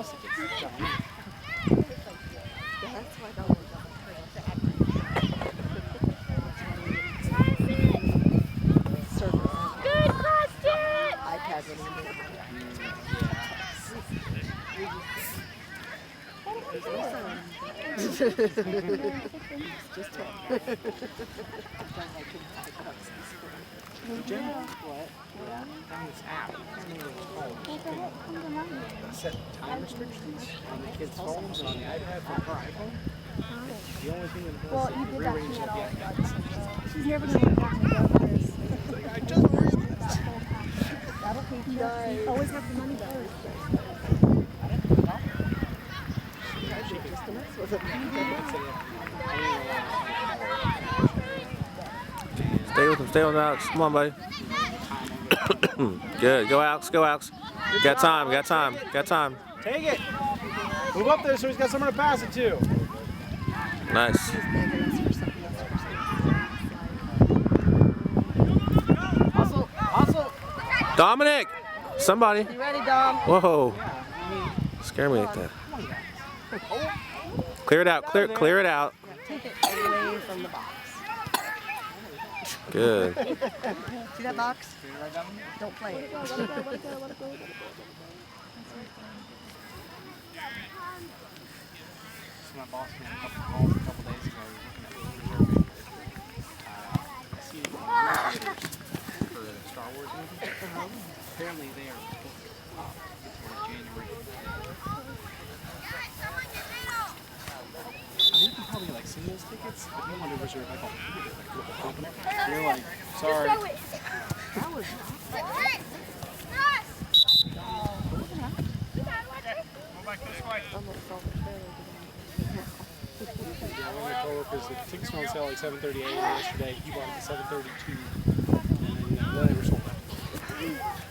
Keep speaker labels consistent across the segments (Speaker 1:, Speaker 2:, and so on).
Speaker 1: else that gets done.
Speaker 2: Yeah, that's why I don't want to
Speaker 3: Good question!
Speaker 2: iPad when we just
Speaker 1: Jim?
Speaker 2: what?
Speaker 1: On this app, I don't know what it's called. Set time restrictions on the kids' phones and on the iPad from her iPhone. The only thing that does is rearrange the iPad.
Speaker 3: She's never going to watch me go this.
Speaker 1: I just read this.
Speaker 3: That'll keep you. Always have the money though.
Speaker 2: Just to mess with it.
Speaker 4: Stay with him. Stay with Alex. Come on, buddy. Good. Go, Alex. Go, Alex. Got time. Got time. Got time.
Speaker 1: Take it. Move up there so he's got someone to pass it to.
Speaker 4: Nice.
Speaker 1: Hustle. Hustle.
Speaker 4: Dominic. Somebody.
Speaker 2: You ready, Dom?
Speaker 4: Whoa. Scare me like that. Clear it out. Clear it out.
Speaker 2: Take it away from the box.
Speaker 4: Good.
Speaker 2: See that box? Don't play it.
Speaker 3: Let it go.
Speaker 1: My boss made a couple days ago. Looking at the for the Star Wars movie. Apparently they are booked before January. I mean, you can probably like singles tickets, but you want to reserve like a local company. You're like, sorry.
Speaker 2: That was almost all the trailer.
Speaker 1: Yeah, one of my coworkers, the tickets were on sale like 7:30 a.m. yesterday. He bought it at 7:32, and then they were sold out.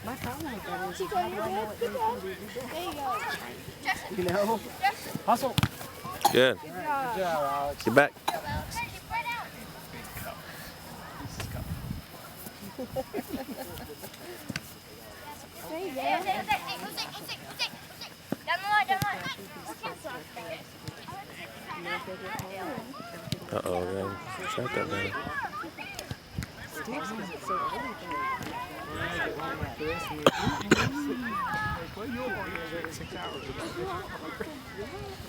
Speaker 2: My problem with that is you don't know what you're going to do.
Speaker 3: There you go.
Speaker 2: You know?
Speaker 1: Hustle.
Speaker 4: Good.
Speaker 1: Good job, Alex.
Speaker 4: Get back.
Speaker 1: Big cup. This is cup.
Speaker 3: There you go.
Speaker 4: Uh-oh, man. Check that, man.
Speaker 2: Steve's because it's so early.
Speaker 1: Well, you'll want to get 6 hours.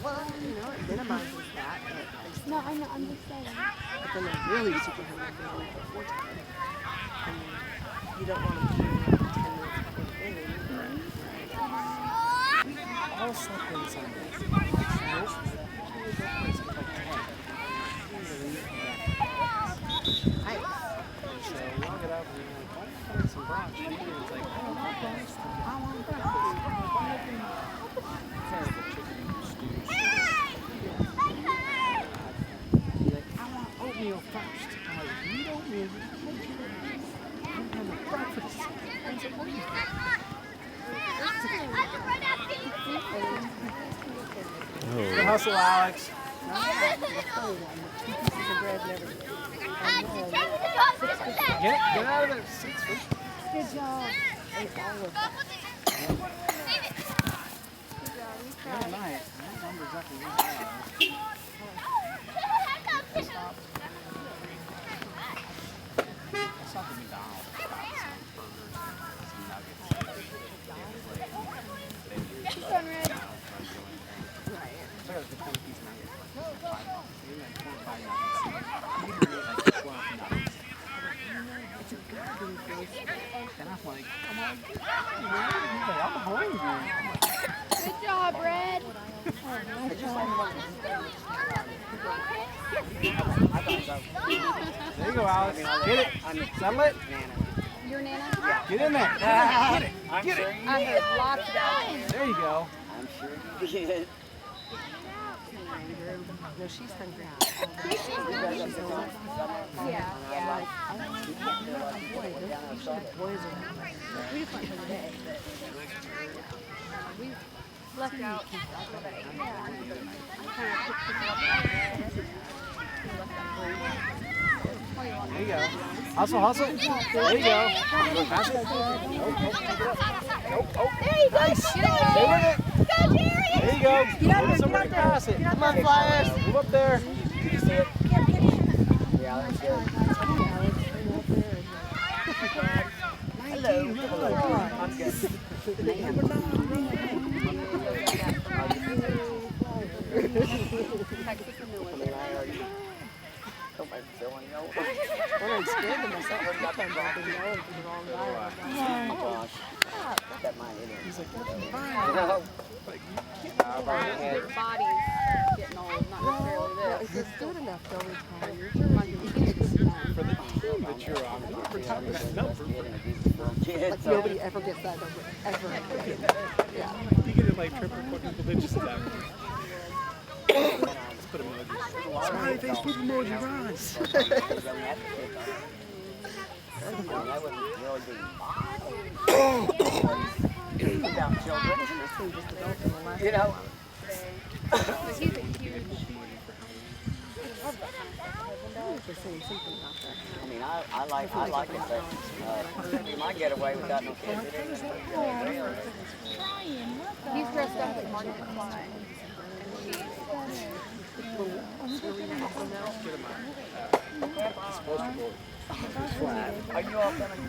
Speaker 2: Well, you know, it minimizes that.
Speaker 3: No, I know. I'm just saying.
Speaker 2: But then they're really super hungry for only before time. And you don't want to be 10 minutes before the game.
Speaker 1: All slept in Sundays. Most of them usually go place at like 10. So we all get up and we're like, why don't we have some brunch? And it's like, oh, breakfast. I want breakfast. Terrible chicken stew. You're like, I want oatmeal first. I'm like, if you eat oatmeal, I'm going to have breakfast. I said, what are you Good hustle, Alex. Get out of there. 6 feet.
Speaker 3: Good job.
Speaker 1: Good night. I don't remember exactly what that was. I saw the McDonald's got some burgers and some nuggets.
Speaker 3: Keep going, Red.
Speaker 1: So I got the 20-piece nugget for like $5. Maybe like 25 nuggets. You can get like 12 nuggets.
Speaker 2: It's a good thing for us.
Speaker 1: And I'm like, he's like, I'm hungry.
Speaker 3: Good job, Red.
Speaker 1: There you go, Alex. Get it. Settle it.
Speaker 3: Your Nana?
Speaker 1: Get in there. Get it. Get it.
Speaker 3: I heard lots of that.
Speaker 1: There you go.
Speaker 5: I'm sure you did.
Speaker 2: No, she's hungry.
Speaker 3: Yeah.
Speaker 2: Boys
Speaker 3: Left out.
Speaker 1: There you go. Hustle, hustle. There you go. Pass it. Nope, nope, pick it up. Nope, oh.
Speaker 3: There you go.
Speaker 1: Nice. Stay with it.
Speaker 3: Go, Jerry.
Speaker 1: Somebody pass it.
Speaker 2: Come on, Flyers.
Speaker 1: Move up there.
Speaker 5: Did you see it? Yeah, that's good.
Speaker 2: Hello.
Speaker 5: I'm good. Somebody's filling you over.
Speaker 2: Well, I'm scared of myself. I'm not going to be yelling for the wrong guy.
Speaker 5: Oh gosh. That mine in it.
Speaker 2: He's like,
Speaker 5: No.
Speaker 6: Their bodies getting old, not necessarily
Speaker 2: yeah,
Speaker 6: this.
Speaker 2: if it's good enough, they'll retire.
Speaker 1: But you're we're talking that number.
Speaker 2: Like, nobody ever gets that number, ever. Yeah.
Speaker 1: You get it like triple, quadruple digits of that. Let's put emojis. Smiley face, put emoji, rise.
Speaker 5: That wouldn't really be about children. You know?
Speaker 6: But he's a huge.
Speaker 5: I mean, I like it, but you might get away without no kids.
Speaker 6: He's dressed up as Marty McFly.
Speaker 5: Are you all coming?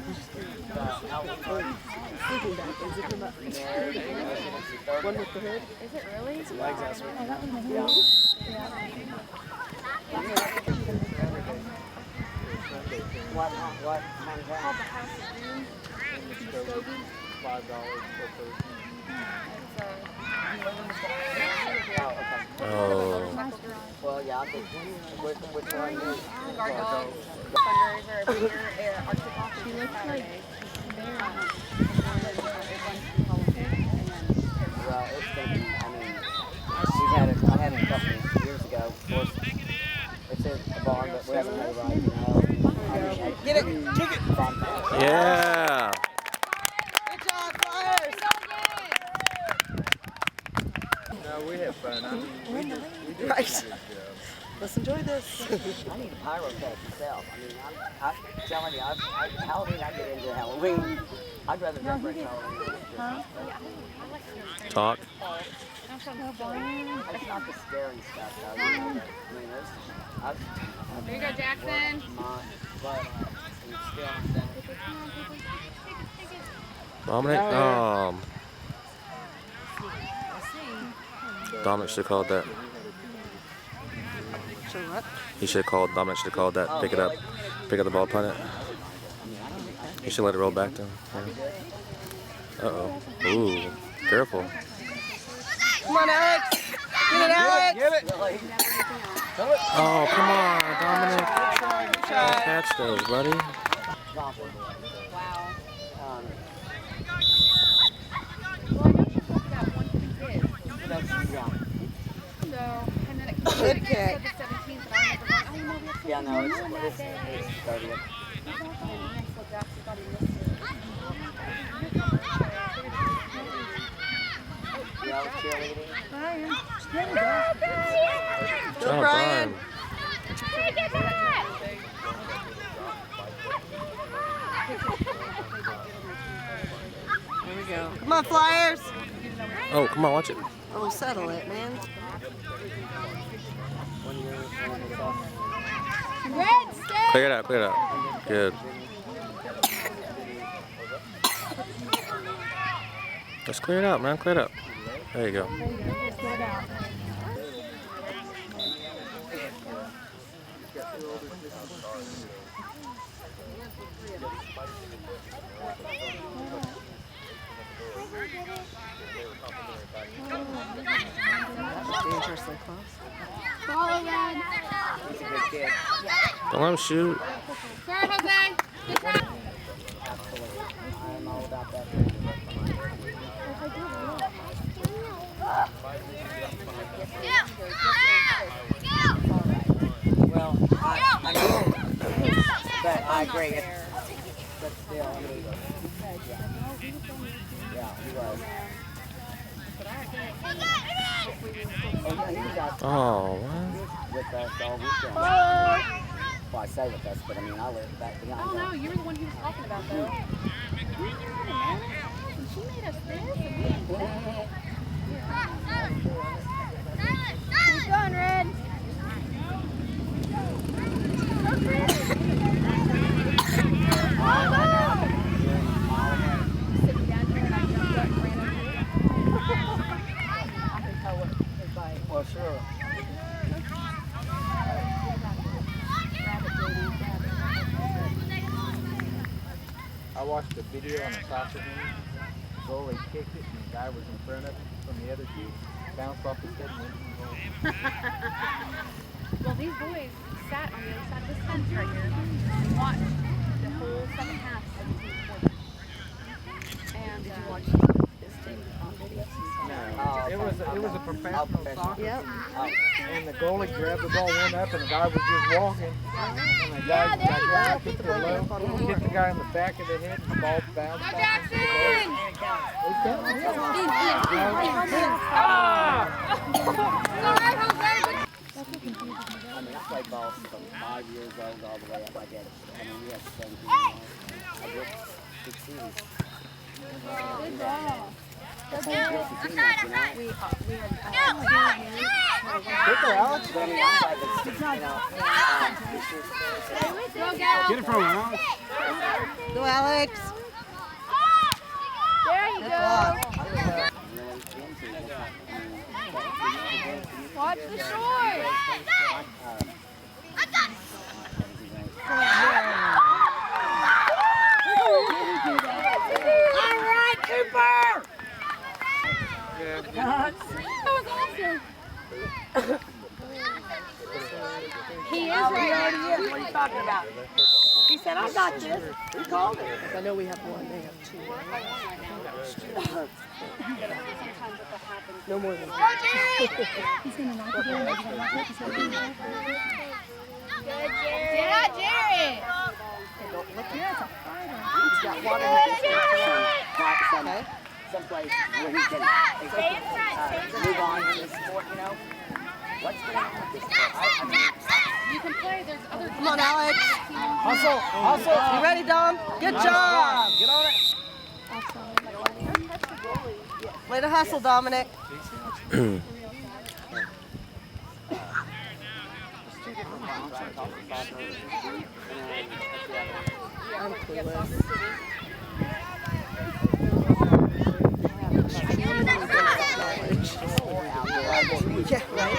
Speaker 2: Sleeping bag, is it from one with the hood?
Speaker 6: Is it really?
Speaker 1: Legs out, sir.
Speaker 5: What?
Speaker 6: Called the House of Doom. Muskogee.
Speaker 1: $5 per person.
Speaker 5: Oh, okay.
Speaker 4: Oh.
Speaker 5: Well, yeah, I think which one is
Speaker 6: Guard dogs. Fundraiser every year. Arctic Office. She looks like.
Speaker 5: well, it's gonna be. I mean, I had it a couple of years ago. Of course, it's in the barn, but we haven't had it right now.
Speaker 2: Get it!
Speaker 5: Kick it!
Speaker 4: Yeah.
Speaker 2: Good job, Flyers!
Speaker 1: No, we have fun. I mean, we did
Speaker 2: Right.
Speaker 1: a good job.
Speaker 2: Let's enjoy this.
Speaker 5: I need a pyrotech myself. I mean, I'm telling you, Halloween, I get into Halloween. I'd rather decorate Halloween.
Speaker 4: Talk.
Speaker 5: It's not the scary stuff, though. I mean,
Speaker 6: There you go, Jackson.
Speaker 5: but it's still,
Speaker 4: Dominic. Dominic should have called that.
Speaker 2: So what?
Speaker 4: He should have called. Dominic should have called that. Pick it up. Pick up the ball, punt it. You should let it roll back to him. Yeah. Uh-oh. Ooh. Careful.
Speaker 2: Come on, Alex! Get it, Alex!
Speaker 1: Give it.
Speaker 5: really.
Speaker 4: Oh, come on, Dominic.
Speaker 2: Good try.
Speaker 4: Catch those, buddy.
Speaker 6: Wow. Well, I know she booked that one for the kids. So, and then it came
Speaker 2: Good
Speaker 6: out
Speaker 2: kick.
Speaker 6: the 17th, and I remember going, oh, you know, we have to
Speaker 5: Yeah, no, it's
Speaker 6: on that day.
Speaker 5: 30th.
Speaker 6: He's all fine. And so Jackson thought he missed it.
Speaker 5: Yeah, I was cheerleading.
Speaker 4: Good job, Brian.
Speaker 2: There we go. Come on, Flyers!
Speaker 4: Oh, come on, watch it.
Speaker 2: Oh, settle it, man.
Speaker 4: Clear it out, clear it out. Good. Just clear it out, man. Clear it out. There you go.
Speaker 2: Dangerously close.
Speaker 5: He's a good kid.
Speaker 4: Don't let him shoot.
Speaker 6: Sorry, Jose. Good try.
Speaker 5: Absolutely. I'm all about that. Well, I know, but I agree. But still, I mean, yeah, he was. And he was out
Speaker 4: Oh, what?
Speaker 5: with us all weekend. Well, I say with us, but I mean, I live back behind
Speaker 6: Oh,
Speaker 5: us.
Speaker 6: no, you were the one he was talking about, though. She made us this.
Speaker 5: Well, sure.
Speaker 7: I watched a video on a soccer game. Goalie kicked it, and the guy was in front of him from the other team. Bounced off his head and went in the goal.
Speaker 6: Well, these boys sat on the other side of this fence right here and watched the whole second half of the team before them. And did you watch this team on video?
Speaker 7: It was a professional soccer
Speaker 2: Yep.
Speaker 7: team. And the goalie grabbed the ball, went up, and the guy was just walking. And the guy hit the low, hit the guy in the back of the head, and the ball bounced back into the
Speaker 5: I mean, I played ball from 5 years old all the way up. My dad, I mean, we had 17 years. I did 16.
Speaker 6: Good job.
Speaker 5: We had
Speaker 7: Alex.
Speaker 5: But anyway, I was like,
Speaker 7: Get it from Alex.
Speaker 2: Go, Alex.
Speaker 6: There you go. Watch the short.
Speaker 5: all right, Cooper!
Speaker 6: That was awesome. He is right.
Speaker 5: What are you talking about?
Speaker 6: He said, I got this.
Speaker 5: Who called it?
Speaker 2: I know we have one. They have two. No more than one.
Speaker 3: He's gonna knock it in. He's gonna knock it in.
Speaker 6: Yeah, Jared.
Speaker 5: He's got water in his someplace where he can move on in his sport, you know? What's going on with this sport?
Speaker 6: You can play. There's other.
Speaker 2: Come on, Alex.
Speaker 7: Hustle, hustle.
Speaker 2: You ready, Dom? Good job.
Speaker 7: Get on it.
Speaker 2: Way to hustle, Dominic. I'm clueless. Yeah, right.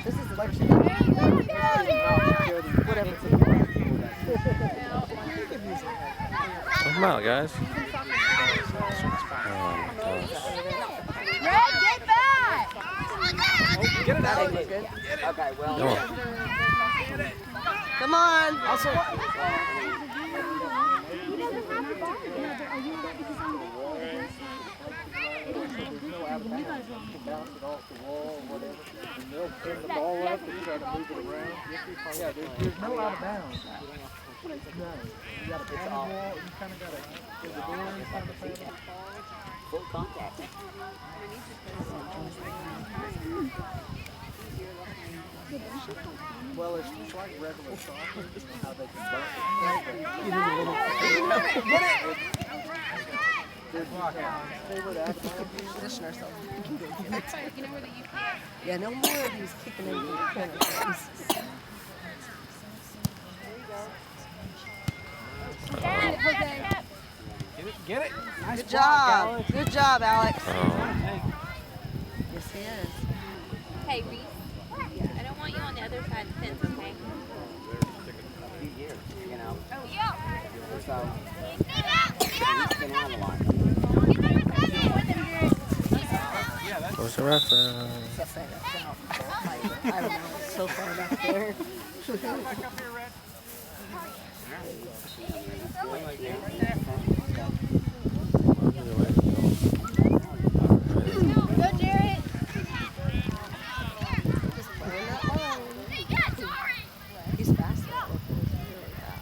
Speaker 2: This is election. Whatever.
Speaker 4: Come out, guys.
Speaker 6: Red, get back.
Speaker 7: Get it out.
Speaker 5: Okay, well.
Speaker 4: Come on.
Speaker 2: Come on.
Speaker 7: Bounce it off the wall or whatever. And they'll pin the ball up and try to move it around. Yeah, there's no out of bounds. No. You got to pound the wall. You kind of got to do the door inside the paddle.
Speaker 5: Full contact.
Speaker 7: Well, it's like regular soccer. How they can There's they would
Speaker 2: Position ourselves. We can go get it. Yeah, no more of these kicking over the corner.
Speaker 7: Get it. Nice
Speaker 2: Good job. Good job, Alex.
Speaker 4: Oh.
Speaker 2: Yes, he is.
Speaker 8: Hey, Reese, I don't want you on the other side of the fence, okay?
Speaker 5: A few years, you know?
Speaker 8: Oh, yeah.
Speaker 5: So, he's been out a lot.
Speaker 4: Where's the reference?
Speaker 2: I don't know. It's so far back there.
Speaker 6: Go, Jared.
Speaker 2: Just playing that line. He's fast. He's really fast.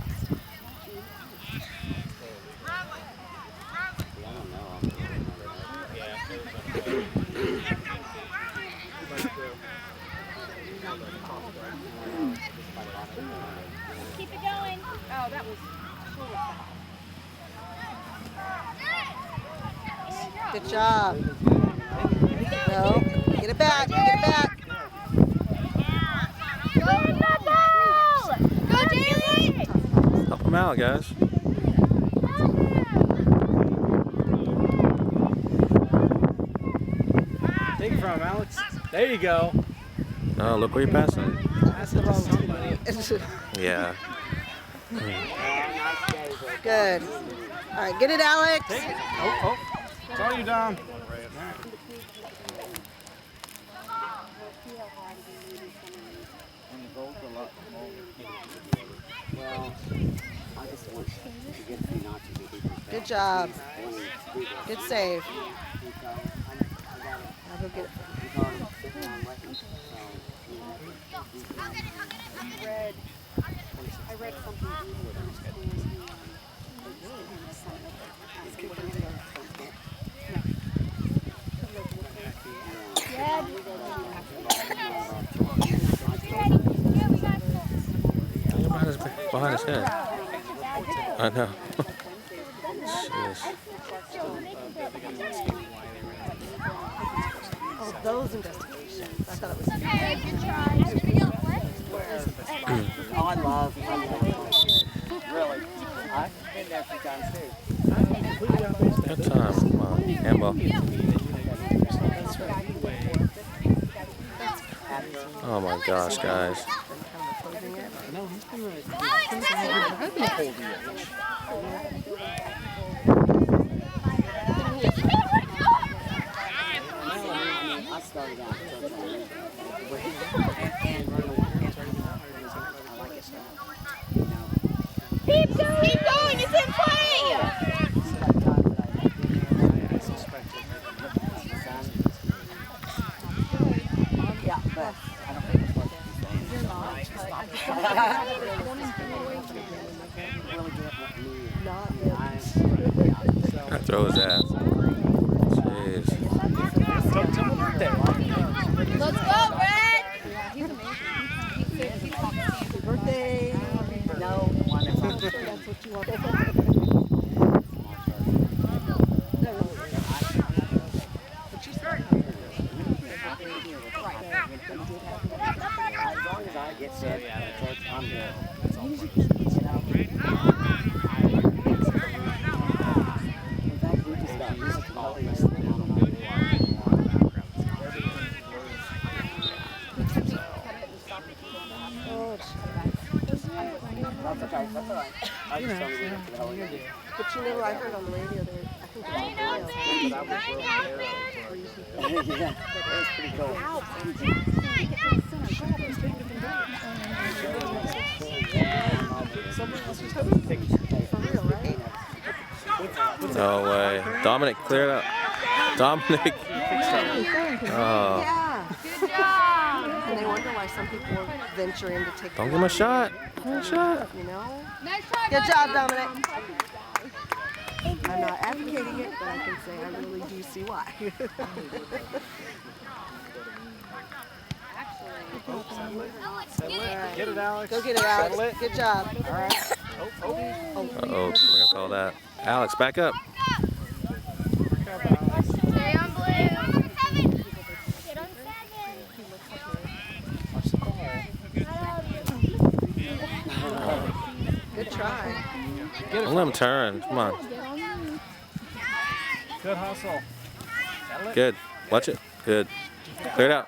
Speaker 6: Keep it going. Oh, that was total foul.
Speaker 2: Good job. No. Get it back. Get it back.
Speaker 6: Go, Go, Jared.
Speaker 4: Help them out, guys.
Speaker 1: from, Alex? There you go.
Speaker 4: Oh, look where you're passing.
Speaker 1: Pass it to somebody.
Speaker 4: Yeah.
Speaker 2: Good. All right, get it, Alex.
Speaker 1: Take it. Oh. It's all you, Dom.
Speaker 5: Well, I just want to get a few notches in people's
Speaker 2: Good job.
Speaker 5: face.
Speaker 2: Good save.
Speaker 5: So,
Speaker 2: I'll go get it.
Speaker 6: I read something.
Speaker 4: Behind his head. I know. Jeez.
Speaker 2: Oh, those investigations. I thought it was.
Speaker 5: Oh, I love really. I've been there a few times too.
Speaker 4: Good time. Come on. Handball. Oh my gosh, guys.
Speaker 1: No, he's been holding it.
Speaker 5: I started out
Speaker 8: Keep going, it's in play!
Speaker 5: yeah, but I don't think it's what you're
Speaker 2: Not
Speaker 4: Throw his ass. Jeez.
Speaker 8: Let's go, Red!
Speaker 2: Happy birthday.
Speaker 5: no one is on
Speaker 2: That's what you want.
Speaker 5: As long as I get set, I'm good. In fact, we just got music all the rest of the That's okay, that's all right. I just don't leave it for the whole year.
Speaker 2: But you know, I heard on the radio there, I think it was
Speaker 5: Yeah, that was pretty cool.
Speaker 2: for real, right?
Speaker 4: No way. Dominic, clear it up. Dominic. Oh.
Speaker 2: Yeah.
Speaker 8: Good job!
Speaker 2: And they wonder why some people venture in to take.
Speaker 4: Don't give him a shot. Give him a shot.
Speaker 2: You know.
Speaker 8: Nice try,
Speaker 2: Good
Speaker 8: buddy.
Speaker 2: job, Dominic. I'm not advocating it, but I can say I really do see why.
Speaker 1: Get it, Alex.
Speaker 2: Go get it, Alex. Good job.
Speaker 1: All right.
Speaker 4: Uh-oh. We're going to call that. Alex, back up.
Speaker 8: Stay on blue.
Speaker 2: Good try.
Speaker 4: Don't let him turn. Come on.
Speaker 1: Good hustle.
Speaker 4: Good. Watch it. Good. Clear it out.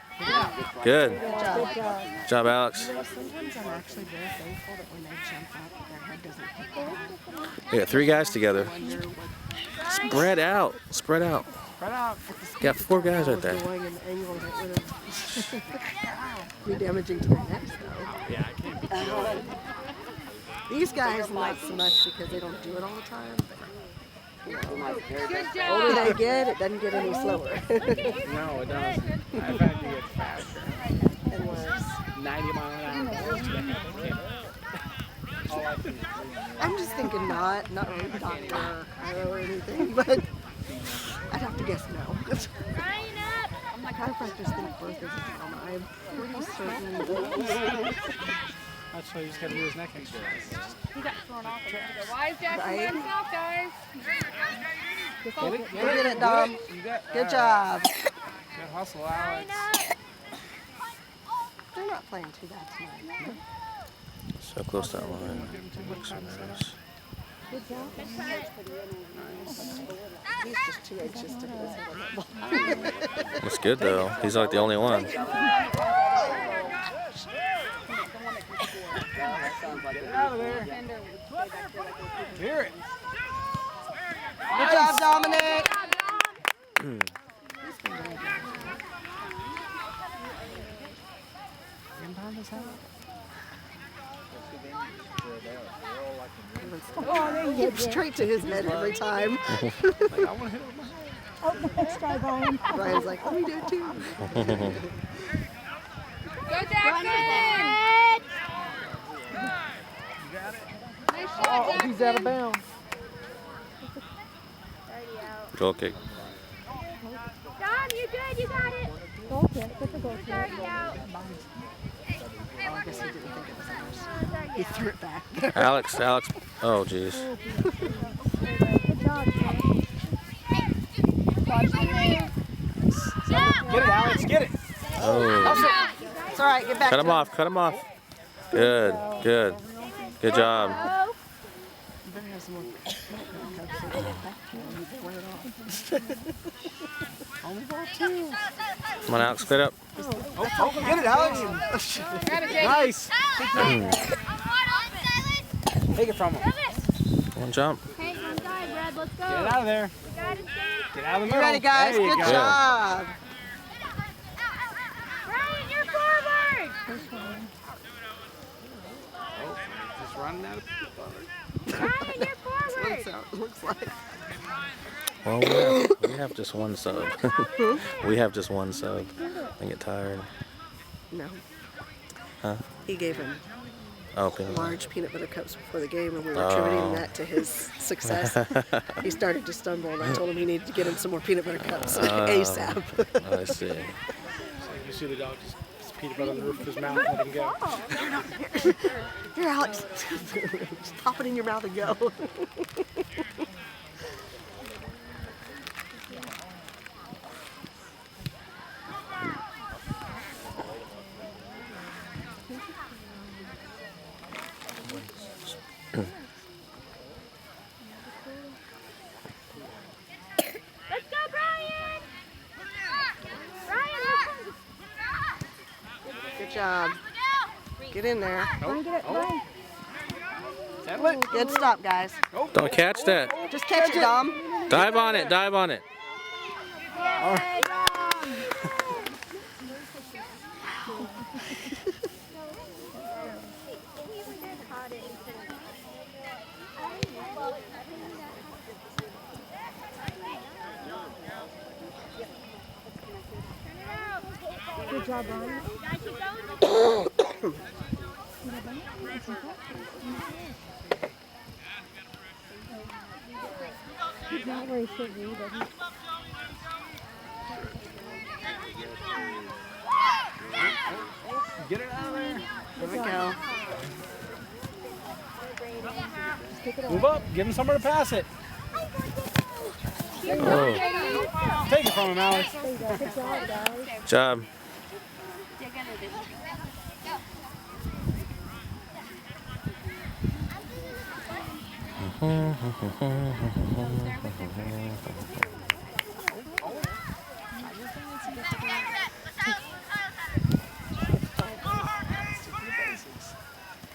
Speaker 4: Good.
Speaker 2: Good job.
Speaker 4: Good job, Alex.
Speaker 2: Sometimes I'm actually very thankful that when they jump up, their head doesn't hit the ground.
Speaker 4: We got 3 guys together.
Speaker 2: I wonder what
Speaker 4: Spread out. Spread out.
Speaker 1: Spread out.
Speaker 4: Got 4 guys right
Speaker 2: is
Speaker 4: there.
Speaker 2: doing and the angle that would have be damaging to their necks, though.
Speaker 1: Yeah, I can't be
Speaker 2: These guys not so much because they don't do it all the time. But, you know,
Speaker 8: Good
Speaker 2: the older
Speaker 8: job!
Speaker 2: they get, it doesn't get any slower
Speaker 1: No, it doesn't. I've had to get faster.
Speaker 2: and worse.
Speaker 1: 90 mile an hour. All I can do.
Speaker 2: I'm just thinking not really doctor or chiro or anything, but I'd have to guess no. My chiropractors think birth is a trauma. I'm pretty certain that
Speaker 1: That's why you just gotta do his neck exercise.
Speaker 6: He got thrown off. Why is Jackson
Speaker 2: Right.
Speaker 6: by himself, guys?
Speaker 1: Get it,
Speaker 2: Go get it, Dom.
Speaker 1: You got,
Speaker 2: Good job.
Speaker 1: Good hustle, Alex.
Speaker 2: They're not playing too bad tonight.
Speaker 4: So close to that line. Looks so nice.
Speaker 2: He's just too anxious to put his head on that ball.
Speaker 4: That's good though. He's like the only one.
Speaker 7: Get out of there. Hear it.
Speaker 2: Good job, Dominic. Straight to his head every time.
Speaker 3: Oh, let's try Brian.
Speaker 2: Brian's like, let me do it too.
Speaker 8: Go Jackson! Nice shot,
Speaker 7: Oh,
Speaker 8: Jackson.
Speaker 7: he's out of bounds.
Speaker 4: Goal kick.
Speaker 8: Dom, you're good. You got it.
Speaker 3: Goal kick. It's a goal
Speaker 8: It's
Speaker 3: kick.
Speaker 8: already out.
Speaker 2: I guess he didn't think it was ours. He threw it back.
Speaker 4: Alex. Oh, jeez.
Speaker 3: Good job, Jay.
Speaker 7: Get it, Alex. Get it.
Speaker 4: Oh.
Speaker 2: It's all right. Get back
Speaker 4: Cut
Speaker 2: to
Speaker 4: him off. Cut him off. Good. Good. Good job.
Speaker 2: You better have some more. Only ball 2.
Speaker 4: Come on, Alex. Clear it up.
Speaker 7: Oh, get it, Alex. Nice. Take it from him.
Speaker 4: One jump.
Speaker 8: Hey, inside, Brad. Let's go.
Speaker 7: Get it out of there.
Speaker 8: You got it, Steve.
Speaker 7: Get out of the
Speaker 2: You
Speaker 7: middle.
Speaker 2: ready, guys?
Speaker 7: There you
Speaker 2: Good
Speaker 7: go.
Speaker 2: job.
Speaker 8: Brian, you're forward.
Speaker 1: Just running out of
Speaker 8: Brian, you're forward.
Speaker 2: Looks like.
Speaker 4: Well, we have just one sub. We have just one sub. I get tired.
Speaker 2: No.
Speaker 4: Huh?
Speaker 2: He gave him
Speaker 4: Oh, peanut butter.
Speaker 2: large peanut butter cups before the game, and we were
Speaker 4: Oh.
Speaker 2: attributing that to his success. He started to stumble, and I told him he needed to get him some more peanut butter cups ASAP.
Speaker 4: I see.
Speaker 7: You see the dog just peanut butter on the roof of his mouth and let him go.
Speaker 2: Here, Alex. Just pop it in your mouth and go.
Speaker 8: Let's go, Brian. Brian,
Speaker 2: Good job. Get in there.
Speaker 3: Brian, get it. Brian.
Speaker 2: Good stop, guys.
Speaker 4: Don't catch that.
Speaker 2: Just catch it, Dom.
Speaker 4: Dive on it. Dive on it.
Speaker 3: Good job, Brian. He's not where he should be, but he's
Speaker 7: Get it out of there.
Speaker 2: Here we go.
Speaker 7: Move up. Give him somewhere to pass it.
Speaker 4: Oh,
Speaker 7: Take it from him, Alex.
Speaker 3: there you go. Good job, guys.
Speaker 4: job.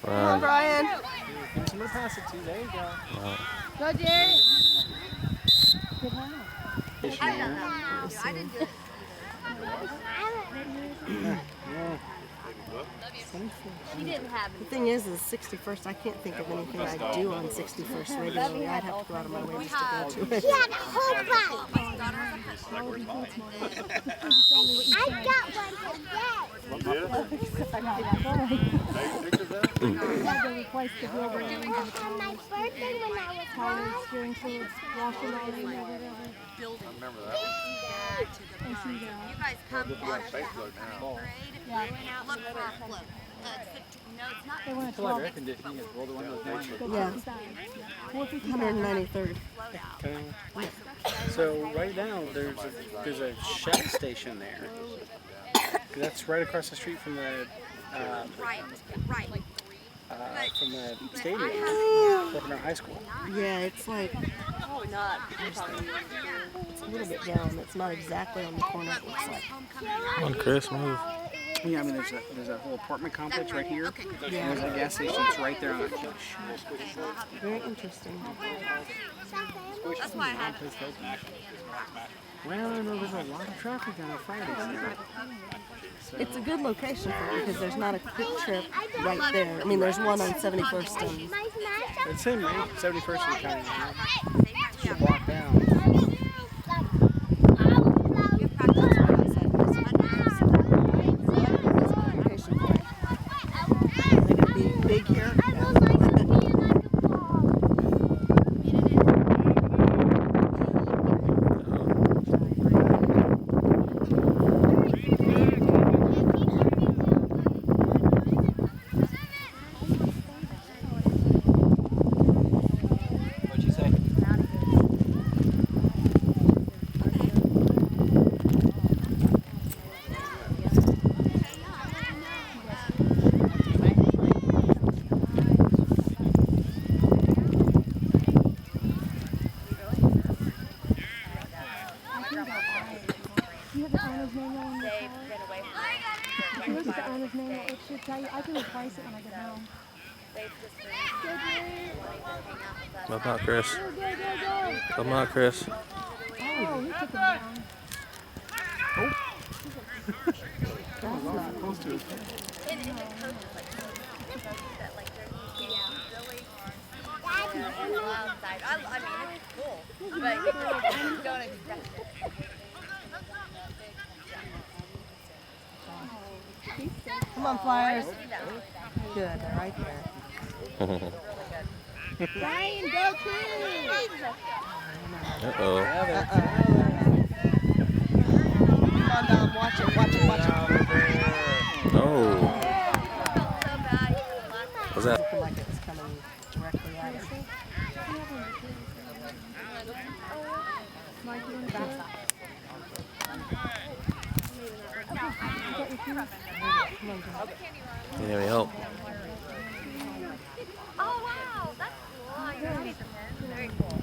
Speaker 2: Come on, Brian.
Speaker 7: Give him somewhere to pass it to. There you go.
Speaker 8: go, Jared. She didn't have
Speaker 2: The thing is 61st, I can't think of anything I do on 61st regularly. I'd have to go out of my way just to go to it.
Speaker 9: She had a whole bunch. I got one today.
Speaker 3: Yeah, they replaced the building
Speaker 9: On my birthday when I was
Speaker 3: tires during fluids, washing all in or whatever. And she,
Speaker 8: You guys come watch that parade.
Speaker 3: yeah,
Speaker 8: Look for our float. No, it's not.
Speaker 3: they went
Speaker 7: I feel like air conditioning is roll the windows down.
Speaker 2: Yeah,
Speaker 3: 455.
Speaker 2: 193rd.
Speaker 10: So right now there's a Shell station there. That's right across the street from the
Speaker 8: Right.
Speaker 10: from the stadium, Broken Arrow High School.
Speaker 2: Yeah, it's like
Speaker 6: Probably not.
Speaker 2: It's a little bit down. It's not exactly on the corner, it looks like.
Speaker 4: Come on, Chris, move.
Speaker 10: Yeah, I mean, there's a whole apartment complex right here.
Speaker 2: Yeah.
Speaker 10: And there's a gas station that's right there on that.
Speaker 2: Very interesting.
Speaker 8: That's why I had
Speaker 10: Well, I know there's a lot of traffic on a Friday.
Speaker 2: It's a good location for it because there's not a quick trip right there. I mean, there's one on 71st and
Speaker 10: It's the same, right? 71st and County. Should walk down.
Speaker 2: location for it. They're going to be big here.
Speaker 5: What'd you say?
Speaker 3: You have the owner's manual in your car? If you look at the owner's manual, it should tell you. I can replace it when I get home.
Speaker 4: Come on, Chris.
Speaker 3: Go, go, go.
Speaker 4: Come on, Chris.
Speaker 3: Oh, he took it down.
Speaker 10: Close to it.
Speaker 8: I mean, it's cool, but I'm going to
Speaker 2: Come on, Flyers. Good, they're right there.
Speaker 9: Ryan, go too.
Speaker 4: Uh-oh.
Speaker 2: Come on, Dom, watch it, watch it, watch it.
Speaker 4: Oh. What's that?
Speaker 2: Looking like it was coming directly at us.
Speaker 4: You need any help?
Speaker 8: Oh wow, that's cool. You're gonna meet them. Very cool.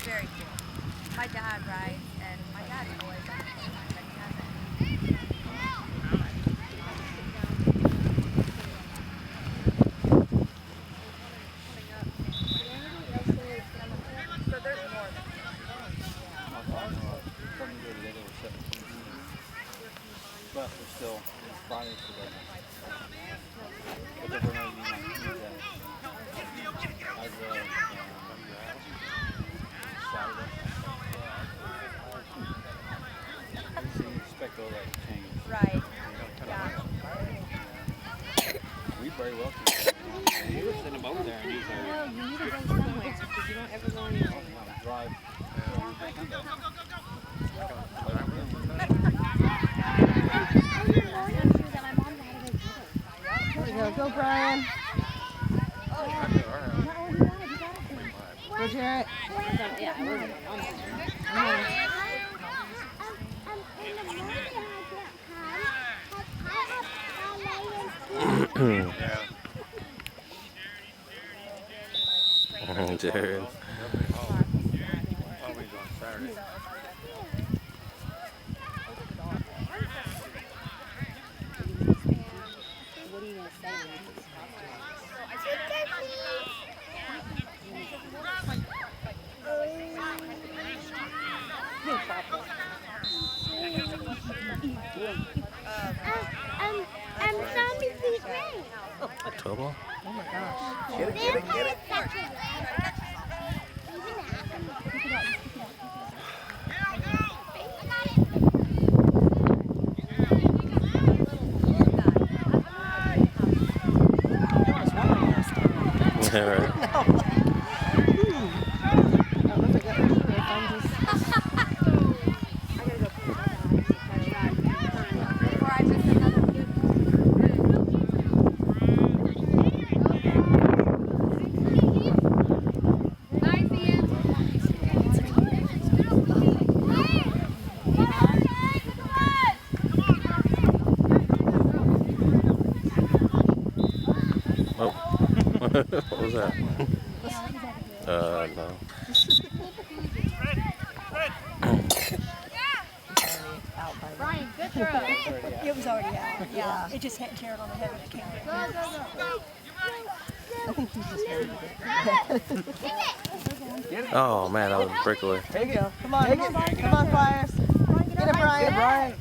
Speaker 8: Very cool. My dad rides, and my dad always rides. So there's more.
Speaker 1: But we're still Friday today. But we're not using that. As Saturday. So you expect all that to change.
Speaker 8: Right.
Speaker 1: We very well can. You just send them over there and use their
Speaker 6: No, you need to go somewhere because you don't ever go anywhere.
Speaker 1: drive.
Speaker 2: There we go. Go, Brian. Go, Jarrett.
Speaker 6: Yeah, I wasn't on there.
Speaker 9: In the morning I get home.
Speaker 4: Jared.
Speaker 1: Always on Saturday.
Speaker 6: What are you going to say when you
Speaker 9: Zombie feet rain.
Speaker 4: Tobo?
Speaker 2: Oh my gosh.
Speaker 9: Get it.
Speaker 4: Yeah, right. Oh. What was that? No.
Speaker 9: Brian, good throw.
Speaker 3: It was already out. Yeah. It just hit Jared on the head with the camera.
Speaker 2: I think he's just ready to get
Speaker 4: Oh man, that was breakaway.
Speaker 2: There you go. Come on. Come on, Flyers. Get it, Brian.
Speaker 5: Brian.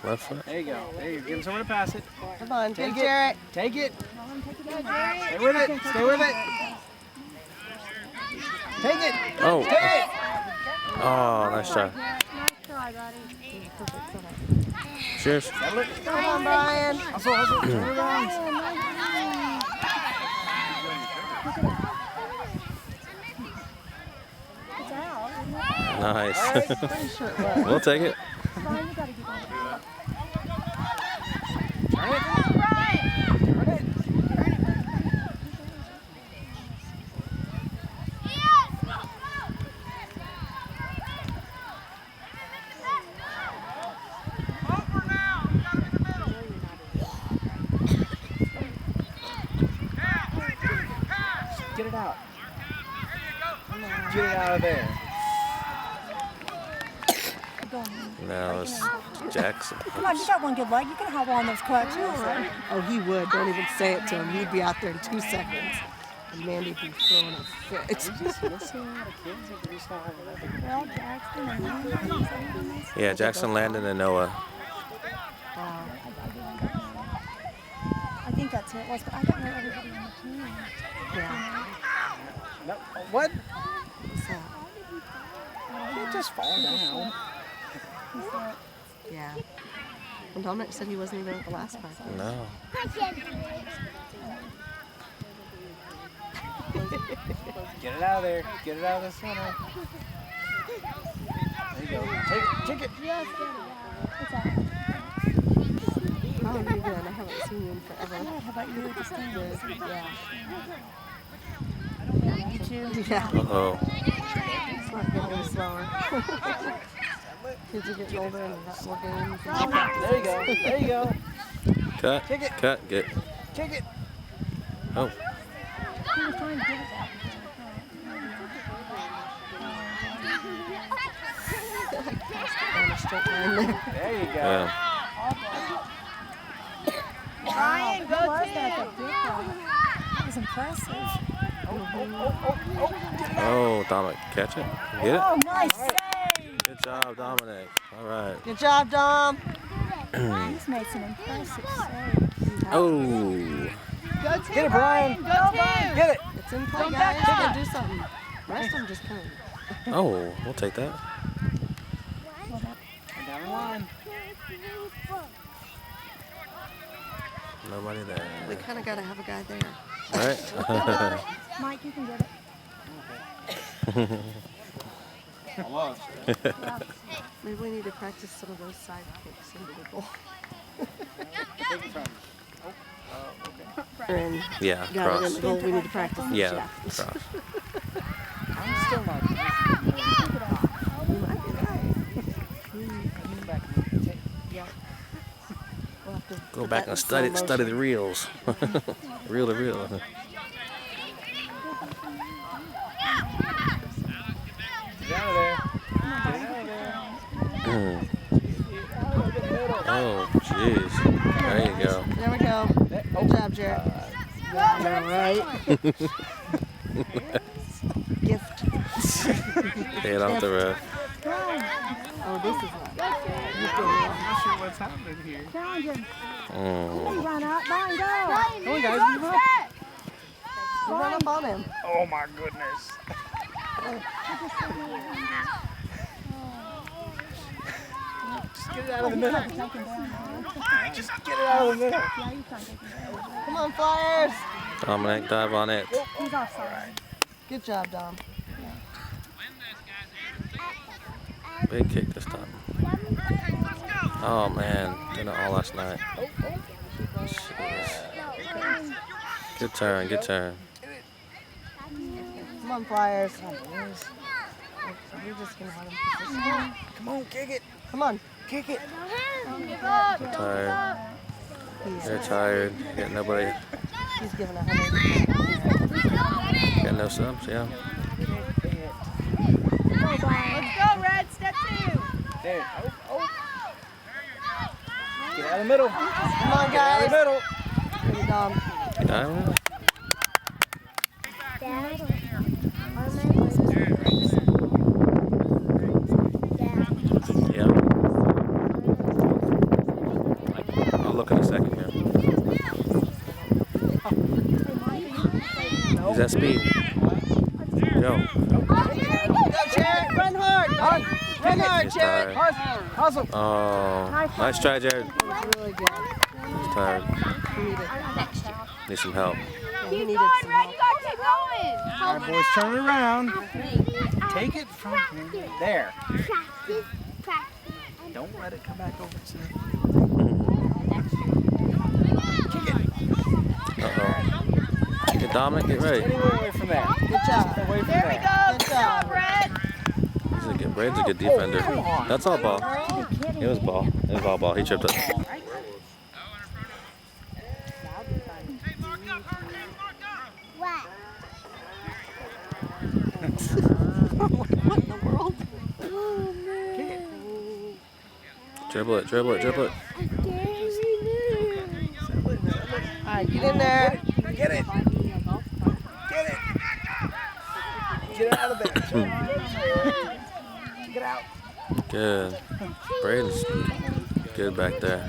Speaker 4: Left foot.
Speaker 10: There you go. There you go. Give him somewhere to pass it.
Speaker 2: Come on. Get
Speaker 10: Take
Speaker 2: it, Jarrett.
Speaker 10: Take it. Stay with it. Stay with it. Take it.
Speaker 4: Oh.
Speaker 10: Take it.
Speaker 4: Oh, nice try.
Speaker 9: Nice try, buddy.
Speaker 4: Cheers.
Speaker 10: Settle it.
Speaker 2: Come on, Brian.
Speaker 10: Hustle, hustle. Turn it around.
Speaker 3: It's out.
Speaker 4: Nice.
Speaker 2: Pretty sure it was.
Speaker 4: We'll take it.
Speaker 3: Brian, you gotta get on it.
Speaker 10: Turn it. Turn it. Get it out. Get it out of there.
Speaker 4: Now it's Jackson.
Speaker 3: Come on, you got one good leg. You can hobble on those clutches.
Speaker 2: Oh, he would. Don't even say it to him. He'd be out there in 2 seconds. And Mandy'd be throwing a fit.
Speaker 10: Just missing a lot of kids that just not having that big of a
Speaker 3: Well, Jackson and Landon.
Speaker 4: Yeah, Jackson, Landon, and Noah.
Speaker 3: I think that's who it was, but I don't know everybody on the team.
Speaker 2: Yeah.
Speaker 10: No, what?
Speaker 2: What's that?
Speaker 10: You just fall down.
Speaker 2: Yeah. And Dominic said he wasn't even at the last practice.
Speaker 4: No.
Speaker 10: Get it out of there. Get it out of the center. There you go. Take it.
Speaker 3: Yes, it's out.
Speaker 2: How are you doing? I haven't seen you in forever.
Speaker 3: How about you? Just stand
Speaker 2: Good.
Speaker 3: there.
Speaker 2: Yeah.
Speaker 3: You too?
Speaker 2: Yeah.
Speaker 4: Uh-oh.
Speaker 2: It's not getting any slower. Kids are getting older and they've got more games.
Speaker 10: There you go. There you go.
Speaker 4: Cut.
Speaker 10: Kick it.
Speaker 4: Cut. Get.
Speaker 10: Kick it.
Speaker 4: Oh.
Speaker 3: He was trying to give it back.
Speaker 2: On a straight line there.
Speaker 10: There you go.
Speaker 4: Yeah.
Speaker 9: Brian, go
Speaker 3: What was
Speaker 9: team.
Speaker 3: that? That big one. That was impressive.
Speaker 4: Oh, Dominic, catch it. Get it.
Speaker 3: Oh, nice save.
Speaker 4: Good job, Dominic. All right.
Speaker 2: Good job, Dom.
Speaker 3: He's made some impressive saves.
Speaker 4: Oh.
Speaker 9: Go team,
Speaker 10: Get it, Brian.
Speaker 9: Go team.
Speaker 10: Get it.
Speaker 2: It's in play,
Speaker 9: Don't
Speaker 2: guys.
Speaker 9: back
Speaker 2: You
Speaker 9: up.
Speaker 2: can do something. The rest of them just come.
Speaker 4: Oh, we'll take that.
Speaker 10: Down the line.
Speaker 4: Nobody there.
Speaker 2: We kind of got to have a guy there.
Speaker 4: Right?
Speaker 3: Mike, you can get it.
Speaker 1: Almost.
Speaker 2: Maybe we need to practice some of those side kicks in people.
Speaker 10: Take it from.
Speaker 2: And
Speaker 4: Yeah,
Speaker 2: got it in
Speaker 4: cross.
Speaker 2: the goal. We need to practice.
Speaker 4: Yeah,
Speaker 2: Yeah.
Speaker 4: cross.
Speaker 10: I'm still not.
Speaker 2: You might be right.
Speaker 10: Yeah.
Speaker 2: We'll have to
Speaker 4: Go
Speaker 2: put
Speaker 4: back
Speaker 2: that
Speaker 4: and
Speaker 2: in
Speaker 4: study
Speaker 2: slow
Speaker 4: the
Speaker 2: motion.
Speaker 4: reels. Reel to reel.
Speaker 10: Get out of there. Get out of there.
Speaker 4: Oh, jeez. There you go.
Speaker 2: There we go. Good job, Jared.
Speaker 10: All right.
Speaker 2: Gift.
Speaker 4: Head off the road.
Speaker 2: Oh, this is
Speaker 1: I'm not sure what's happening here.
Speaker 3: Challenge him.
Speaker 4: Mm.
Speaker 3: Run up. Brian, go.
Speaker 10: Come on, guys. Move up.
Speaker 2: We're run up on him.
Speaker 10: Oh my goodness. Just get it out of the middle. Just get it out of the middle.
Speaker 3: Yeah, you can take him down.
Speaker 2: Come on, Flyers.
Speaker 4: Dominic, dive on it.
Speaker 3: He's offside.
Speaker 2: Good job, Dom.
Speaker 4: Big kick this time. Oh man, did it all last night. Jeez. Good turn, good turn.
Speaker 2: Come on, Flyers. We're just going to let him position.
Speaker 10: Come on, kick it.
Speaker 2: Come on.
Speaker 10: Kick it.
Speaker 4: They're tired. They're tired. Got nobody
Speaker 2: She's giving 100.
Speaker 4: Got no subs, yeah.
Speaker 9: Let's go, Red. Step 2.
Speaker 7: There. Oh. Get out of the middle.
Speaker 2: Come on,
Speaker 7: Get out of
Speaker 2: guys.
Speaker 7: the middle.
Speaker 2: Pretty dumb.
Speaker 4: You know? Yeah. I'll look in a second here. Use that speed. Go.
Speaker 2: Jared, run hard. Run hard,
Speaker 4: He's
Speaker 2: Jared.
Speaker 4: tired.
Speaker 7: Hustle.
Speaker 4: Oh, nice try, Jared.
Speaker 2: That was really good.
Speaker 4: He's tired.
Speaker 2: He needed,
Speaker 4: Need some help.
Speaker 2: yeah, he needed some
Speaker 9: Red,
Speaker 2: help.
Speaker 9: you gotta keep going.
Speaker 7: All right, boys, turn it around. Take it from there. Don't let it come back over to you.
Speaker 4: Uh-oh. Get Dominic, get ready.
Speaker 7: Anywhere away from that.
Speaker 2: Good job.
Speaker 7: Away from
Speaker 9: There we
Speaker 7: that.
Speaker 9: go.
Speaker 2: Good
Speaker 9: Good job,
Speaker 2: job.
Speaker 9: Red.
Speaker 4: Braden's a good defender. That's all ball. It was ball. It was all ball. He tripped up.
Speaker 2: What in the world?
Speaker 4: Dribble it, dribble it, dribble it.
Speaker 2: All right, get in there.
Speaker 7: Get it. Get it. Get out of there. Get out.
Speaker 4: Good. Braden's good back there.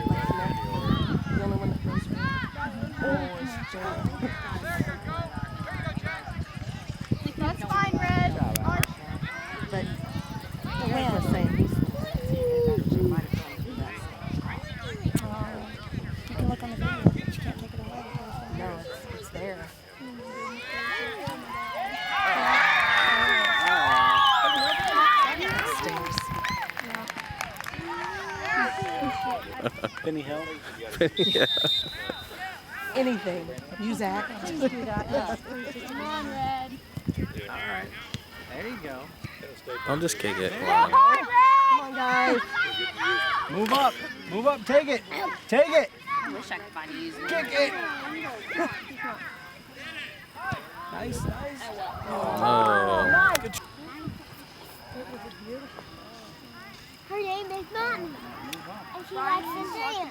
Speaker 2: The only one that goes oh, is Jared.
Speaker 9: That's fine, Red.
Speaker 2: But the way I was saying,
Speaker 3: You can look on the video, but you can't take it away.
Speaker 2: no, it's there. Stairs.
Speaker 10: Penny help.
Speaker 4: Yeah.
Speaker 2: Anything. Use that.
Speaker 9: Come on, Red.
Speaker 1: Alright. There you go.
Speaker 4: Don't just kick it.
Speaker 2: Come on, guys.
Speaker 7: Move up. Move up. Take it. Take it.
Speaker 8: I wish I could find a user.
Speaker 7: Kick it. Nice.
Speaker 4: Oh.
Speaker 11: Her name is Mommy, and she likes to sing.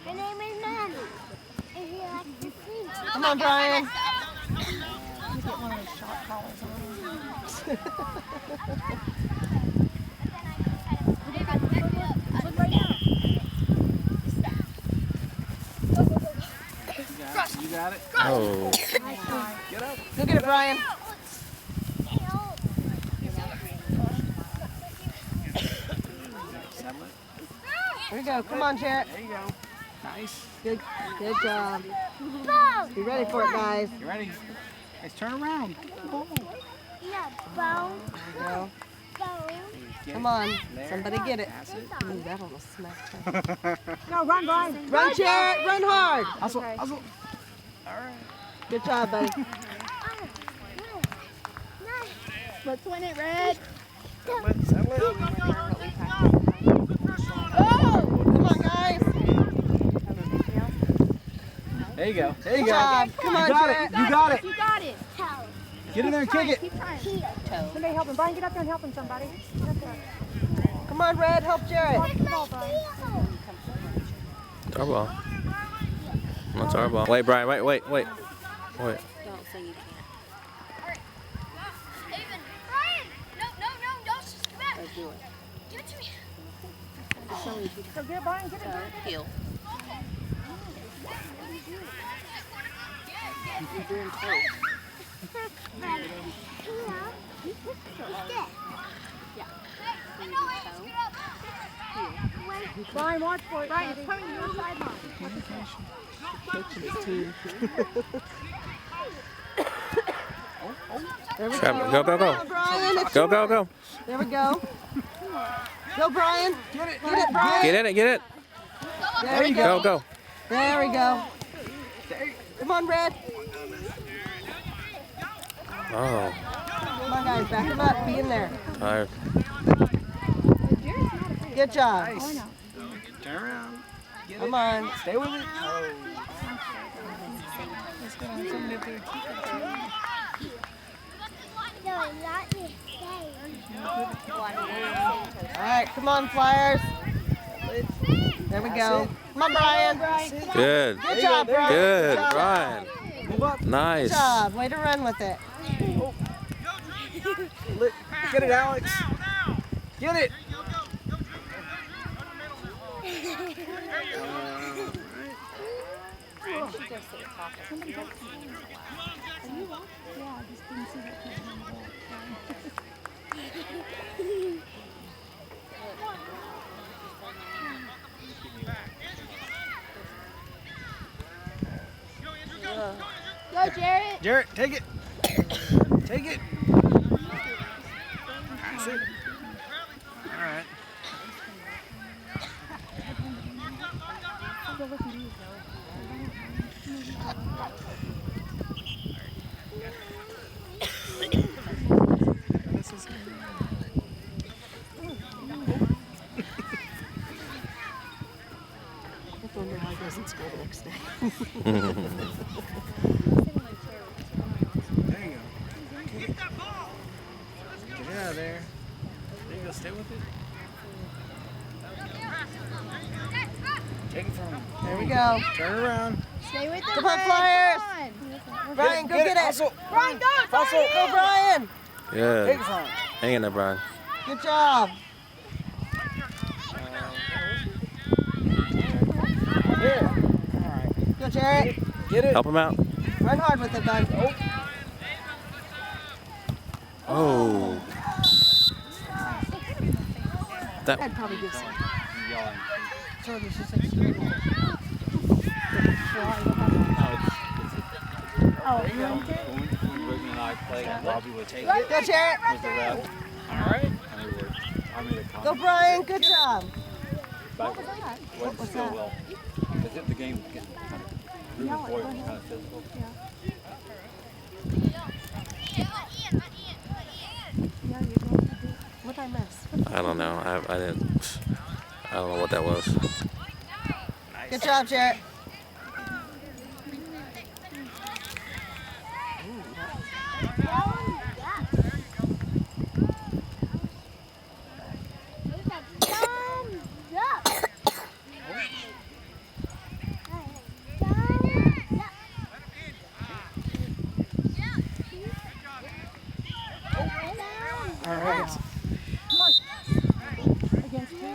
Speaker 11: Her name is Mommy, and she likes to sing.
Speaker 2: Come on, Brian.
Speaker 3: You get one of those shot collars on.
Speaker 7: You got it.
Speaker 4: Oh.
Speaker 2: Go get it, Brian.
Speaker 7: Settle it.
Speaker 2: There you go. Come on, Jarrett.
Speaker 7: There you go. Nice.
Speaker 2: Good job. Be ready for it, guys.
Speaker 7: You ready? Guys, turn around.
Speaker 11: Yeah, bone,
Speaker 2: There you go.
Speaker 11: bone.
Speaker 7: Get
Speaker 2: Come
Speaker 7: it.
Speaker 2: on.
Speaker 7: There.
Speaker 2: Somebody get it.
Speaker 7: Pass it.
Speaker 2: Ooh, that almost smacked her.
Speaker 3: No, run, Brian.
Speaker 2: Run, Jarrett. Run hard.
Speaker 7: Hustle. Hustle. All right.
Speaker 2: Good job, buddy.
Speaker 9: Let's win it, Red.
Speaker 7: Settle it. Settle it.
Speaker 2: Come on, guys.
Speaker 7: There you go. There you
Speaker 2: Good
Speaker 7: go.
Speaker 2: job. Come on,
Speaker 7: You got
Speaker 2: Jarrett.
Speaker 7: it. You got it.
Speaker 9: You got it.
Speaker 7: Get in there and kick it.
Speaker 9: Keep trying.
Speaker 3: Somebody help him. Brian, get up there and help him, somebody. That's right.
Speaker 2: Come on, Red. Help Jarrett.
Speaker 3: Watch the ball, Brian.
Speaker 4: It's our ball. That's our ball. Wait, Brian. Wait.
Speaker 8: Don't say you can't.
Speaker 11: Even Brian, no, don't come back.
Speaker 8: Let's do it.
Speaker 11: Give it to me.
Speaker 3: So get it, Brian. Get it, Brian.
Speaker 8: Heel. You're doing close.
Speaker 3: Brian, watch for it.
Speaker 9: Brian, it's coming to your sideline.
Speaker 2: There we go.
Speaker 4: Trevor, go, go,
Speaker 2: Come
Speaker 4: go.
Speaker 2: on, Brian. It's
Speaker 4: Go,
Speaker 2: your
Speaker 4: go,
Speaker 2: work.
Speaker 4: go.
Speaker 2: There we go. Go, Brian.
Speaker 7: Get it.
Speaker 2: Get it, Brian.
Speaker 4: Get in it, get it.
Speaker 2: There we
Speaker 4: Go,
Speaker 2: go.
Speaker 4: go.
Speaker 2: There we go. Come on, Red.
Speaker 4: Oh,
Speaker 2: Come on, guys. Back him up. Be in there.
Speaker 4: tired.
Speaker 2: Good job.
Speaker 7: Nice.
Speaker 10: Turn around. Get
Speaker 2: Come
Speaker 10: it.
Speaker 2: on.
Speaker 10: Stay with it. Oh.
Speaker 11: No, not this.
Speaker 2: All right, come on, Flyers. There we go. Come on, Brian.
Speaker 4: Good.
Speaker 2: Good job, Brian.
Speaker 4: Good,
Speaker 2: job.
Speaker 4: Brian.
Speaker 2: Good
Speaker 4: Nice.
Speaker 2: job. Way to run with it.
Speaker 10: Get it, Alex. Get it.
Speaker 3: Yeah, I just didn't see that kid on the ball.
Speaker 9: Go, Jarrett.
Speaker 10: Jarrett, take it. Take it. Pass it. All right.
Speaker 3: I'll go listen to you.
Speaker 2: If only I doesn't school the next day.
Speaker 10: There you go. Get that ball. Get it out of there. There you go. Stay with it. Take it from him.
Speaker 2: There we go.
Speaker 10: Turn around.
Speaker 9: Stay with it,
Speaker 2: Come on,
Speaker 9: Red.
Speaker 2: Flyers.
Speaker 9: Come on.
Speaker 2: Brian, go get it.
Speaker 10: Hustle.
Speaker 9: Brian, go.
Speaker 10: Hustle.
Speaker 2: Go, Brian.
Speaker 10: Take
Speaker 4: Good.
Speaker 10: it from him.
Speaker 4: Hang in there, Brian.
Speaker 2: Good job.
Speaker 10: Here. All right.
Speaker 2: Go, Jarrett.
Speaker 10: Get it.
Speaker 4: Help him out.
Speaker 2: Run hard with it, bud.
Speaker 4: Oh. That.
Speaker 2: I'd probably give some.
Speaker 1: Yelling.
Speaker 2: Sorry, it's just like straight ball.
Speaker 1: When Brigham and I played, Bobby would take it.
Speaker 2: Go, Jarrett.
Speaker 1: Was the ref. All right. And they would. I made a comment.
Speaker 2: Go, Brian. Good job.
Speaker 1: What was that? What was that? Well, because the game was getting kind of moving forward, was kind of physical.
Speaker 2: What'd I miss?
Speaker 4: I don't know. I didn't. I don't know what that was.
Speaker 2: Good job, Jarrett.
Speaker 10: All right.
Speaker 3: Against who?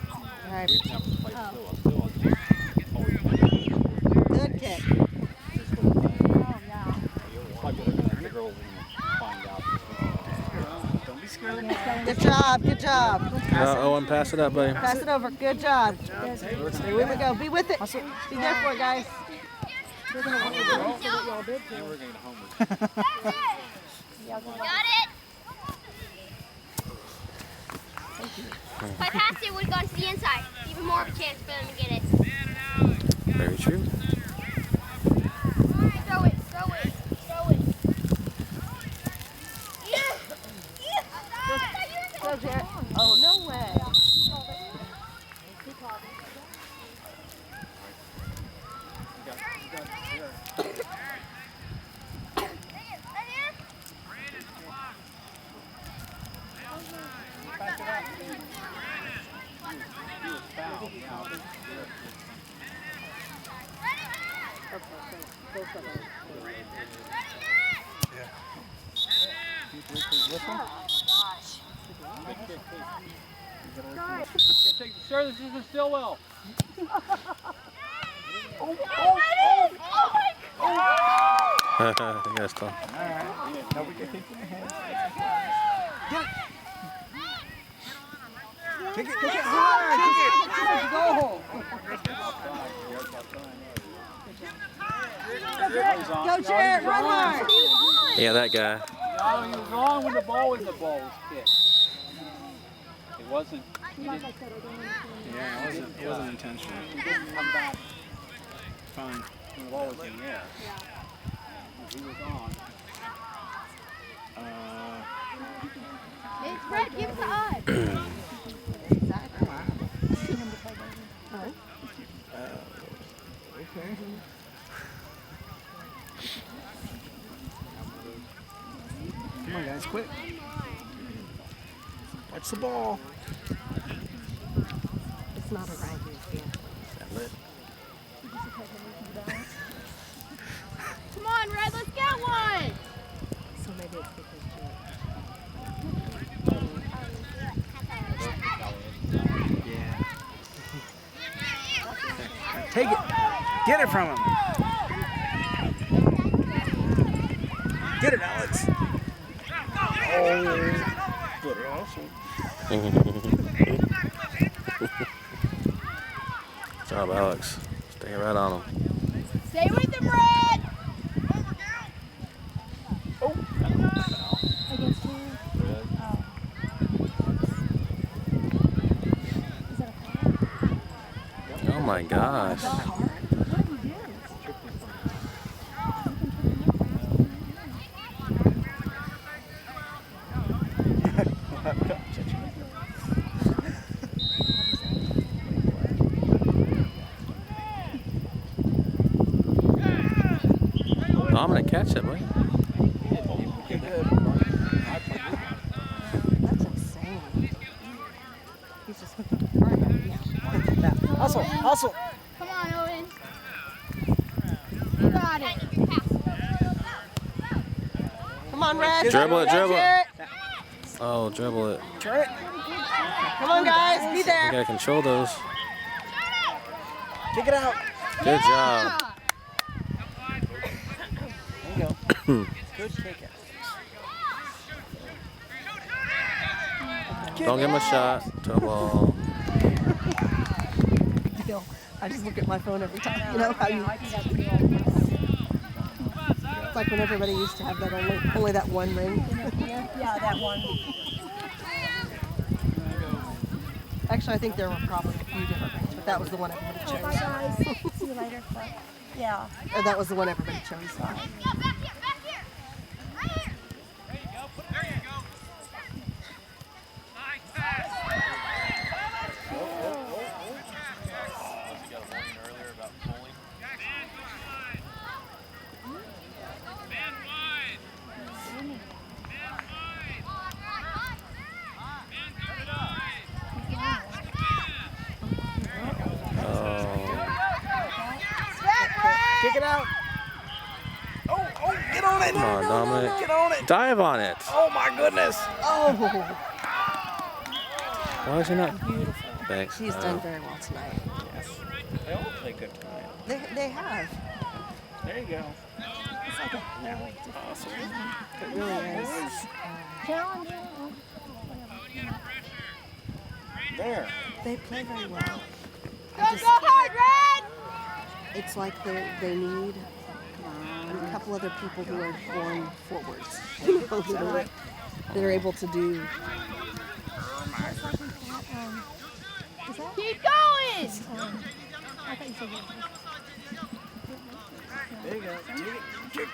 Speaker 2: All right.
Speaker 1: Brigham never played still on the
Speaker 2: Good kick.
Speaker 1: Probably they're going to figure out and find out.
Speaker 10: Don't be scared.
Speaker 2: Good job. Good job.
Speaker 4: Owen, pass it up, buddy.
Speaker 2: Pass it over. Good job. Here we go. Be with it. Be there for it, guys.
Speaker 3: They're going to want to do what y'all did to
Speaker 1: We're
Speaker 3: us.
Speaker 1: going to get homework.
Speaker 11: Got it? If I passed it, would have gone to the inside. Even more of a chance for them to get it.
Speaker 4: Very true.
Speaker 11: Throw it, throw it, throw it.
Speaker 2: Go, Jarrett. Oh, no way.
Speaker 1: Sir, this isn't Stillwell.
Speaker 4: You guys talk.
Speaker 10: All right. Now we can take it in the hand. Get it. Take it. Take it. Take it. Go.
Speaker 2: Go, Jarrett. Run hard.
Speaker 4: Yeah, that guy.
Speaker 1: No, he was wrong when the ball was kicked. It wasn't.
Speaker 10: Yeah, it wasn't intentional.
Speaker 1: He didn't come back.
Speaker 10: fine.
Speaker 5: When the ball was in the air. He was on.
Speaker 9: It's Brett, give it to us.
Speaker 7: Okay.
Speaker 10: Come on, guys, quick. Watch the ball.
Speaker 2: It's not a right here.
Speaker 9: Come on, Red, let's get one.
Speaker 2: So maybe it's because
Speaker 10: Yeah. Take it. Get it from him. Get it, Alex. Oh, but awesome.
Speaker 4: Good job, Alex. Stay right on him.
Speaker 9: Stay with him, Red.
Speaker 3: Against who?
Speaker 4: Oh my gosh.
Speaker 3: What did he do?
Speaker 4: Dominic, catch it, boy.
Speaker 2: that's insane. He's just
Speaker 10: Hustle, hustle.
Speaker 9: Come on, Owen. You got it.
Speaker 2: Come on, Red.
Speaker 4: Dribble it,
Speaker 2: Go,
Speaker 4: dribble it.
Speaker 2: Jarrett.
Speaker 4: Oh, dribble it.
Speaker 10: Try it.
Speaker 2: Come on, guys. Be
Speaker 4: You
Speaker 2: there.
Speaker 4: gotta control those.
Speaker 10: Kick it out.
Speaker 4: Good job.
Speaker 10: There you go. Good kick out.
Speaker 4: Don't give him a shot. To the ball.
Speaker 2: I just look at my phone every time. You know how you. It's like when everybody used to have that only that one ring.
Speaker 3: Yeah, that one.
Speaker 2: Actually, I think there were probably a few different rings, but that was the one everybody
Speaker 3: Bye,
Speaker 2: chose.
Speaker 3: guys. See you later. Yeah.
Speaker 2: Or that was the one everybody chose.
Speaker 10: Kick it out. Oh, get on it.
Speaker 4: Come on, Dominic.
Speaker 10: Get on it.
Speaker 4: Dive on it.
Speaker 10: Oh my goodness.
Speaker 2: Oh,
Speaker 4: Why is he not?
Speaker 2: beautiful.
Speaker 4: Thanks.
Speaker 2: He's done very well tonight.
Speaker 10: Yes. They all play good tonight.
Speaker 2: They have.
Speaker 10: There you go.
Speaker 2: It's like a
Speaker 10: Awesome.
Speaker 2: it really is.
Speaker 3: Challenging.
Speaker 10: There.
Speaker 2: They play very well.
Speaker 9: Go hard, Red.
Speaker 2: It's like they need a couple other people who are born forwards. You know, that are able to do.
Speaker 9: Keep going.
Speaker 3: I thought you said
Speaker 10: There you go. Kick it. Kick